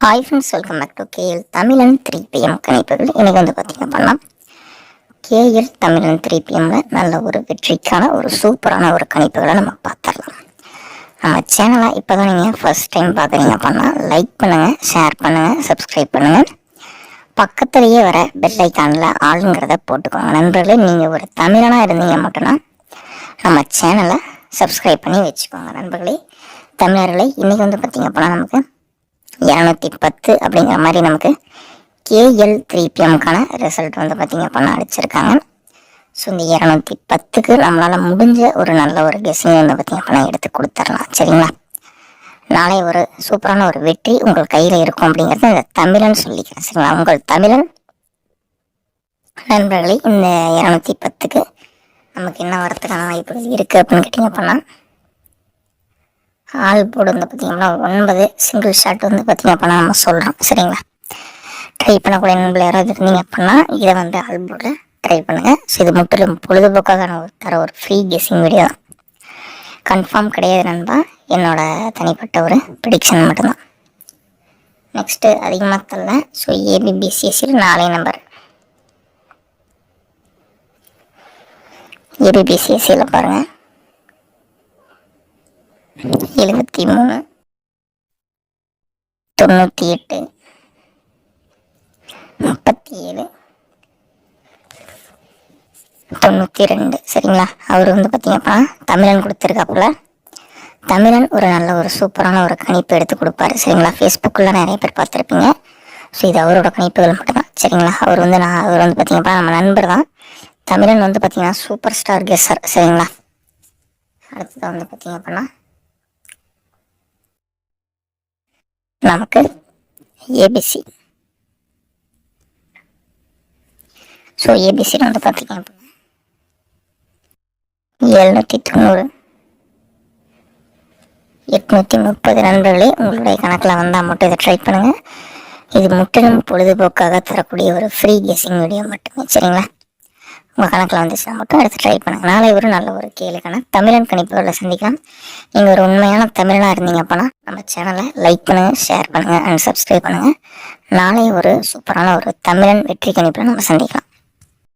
Hi friends, welcome back to KL Tamizhan 3PM கணிப்புகள். இன்றைக்கி வந்து பார்த்திங்க அப்படின்னா கேஎல் தமிழன் 3PMல நல்ல ஒரு வெற்றிக்கான ஒரு சூப்பரான ஒரு கணிப்புகளை நம்ம பார்த்துடலாம். நம்ம சேனலை இப்போ தான் நீங்கள் ஃபர்ஸ்ட் டைம் பார்க்குறீங்க அப்படின்னா லைக் பண்ணுங்கள், ஷேர் பண்ணுங்கள், சப்ஸ்கிரைப் பண்ணுங்கள். பக்கத்துலேயே வர பெல் ஐக்கானில் ஆளுங்கிறத போட்டுக்கோங்க. நண்பர்களே, நீங்கள் ஒரு தமிழனாக இருந்தீங்க மட்டும்னா நம்ம சேனலை சப்ஸ்கிரைப் பண்ணி வச்சுக்கோங்க. நண்பர்களே, தமிழர்களே, இன்றைக்கி வந்து பார்த்திங்க அப்படின்னா நமக்கு 210 அப்படிங்கிற மாதிரி நமக்கு கேஎல் 3PMக்கான ரிசல்ட் வந்து பார்த்திங்க அப்படின்னா அடிச்சிருக்காங்க. ஸோ இந்த 210க்கு நம்மளால் முடிஞ்ச ஒரு நல்ல ஒரு கெஸ்ஸிங் வந்து பார்த்திங்க அப்படின்னா எடுத்து கொடுத்துடலாம். சரிங்களா? நாளை ஒரு சூப்பரான ஒரு வெற்றி உங்கள் கையில் இருக்கும் அப்படிங்கிறத இந்த தமிழன் சொல்லிக்கிறேன். சரிங்களா? உங்கள் தமிழன் நண்பர்களே, இந்த 210க்கு நமக்கு என்ன வரத்துக்கான வாய்ப்புகள் இருக்குது அப்படின்னு கேட்டிங்க அப்படின்னா ஆல் போர்டு வந்து பார்த்திங்கன்னா 9 சிங்கிள் ஷாட் வந்து பார்த்திங்க அப்படின்னா நம்ம சொல்கிறோம். சரிங்களா? ட்ரை பண்ணக்கூடிய நண்பர்கள் யாராவது இருந்தீங்க அப்படின்னா இதை வந்து ஆல் போர்டில் ட்ரை பண்ணுங்கள். ஸோ இது முற்றிலும் பொழுதுபோக்காக தர ஒரு ஃப்ரீ கெஸ்ஸிங் வீடியோ தான். கன்ஃபார்ம் கிடையாது நண்பா, என்னோட தனிப்பட்ட ஒரு ப்ரிடிக்ஷன் மட்டும்தான். நெக்ஸ்ட்டு அதிகமாக தரல. ஸோ ஏபிபிசிஎஸ்சியில் 4 நம்பர் ஏபிபிசிஎஸ்சியில் பாருங்கள் 73, 98, 37, 92. சரிங்களா? அவர் வந்து பார்த்தீங்கன்னா தமிழன் கொடுத்துருக்காப்புல. தமிழன் ஒரு நல்ல ஒரு சூப்பரான ஒரு கணிப்பு எடுத்து கொடுப்பாரு. சரிங்களா? ஃபேஸ்புக்கில் நிறைய பேர் பார்த்துருப்பீங்க. ஸோ இது அவரோட கணிப்புகள் மட்டும்தான். சரிங்களா? அவர் வந்து பார்த்தீங்கன்னா நம்ம நண்பர் தான். தமிழன் வந்து பார்த்தீங்கன்னா சூப்பர் ஸ்டார் கெஸ்ஸர். சரிங்களா? அடுத்தது வந்து பார்த்தீங்க அப்படின்னா நமக்கு ஏபிசி. ஸோ ஏபிசியில் வந்து பார்த்தீங்க அப்படின்னா 790, 830 நண்பர்களே, உங்களுடைய கணக்கில் வந்தால் மட்டும் இதை ட்ரை பண்ணுங்கள். இது முற்றிலும் பொழுதுபோக்காக தரக்கூடிய ஒரு ஃப்ரீ கெஸ்ஸிங் வீடியோ மட்டுமே. சரிங்களா? உங்கள் கணக்கில் வந்துச்சுன்னா மட்டும் எடுத்து ட்ரை பண்ணுங்கள். நாளை ஒரு நல்ல ஒரு கேளுக்கான தமிழன் கணிப்புகளில் சந்திக்கலாம். நீங்கள் ஒரு உண்மையான தமிழனாக இருந்தீங்க அப்படின்னா நம்ம சேனலை லைக் பண்ணுங்கள், ஷேர் பண்ணுங்கள் அண்ட் சப்ஸ்கிரைப் பண்ணுங்கள். நாளை ஒரு சூப்பரான ஒரு தமிழன் வெற்றி கணிப்பில் நம்ம சந்திக்கலாம்.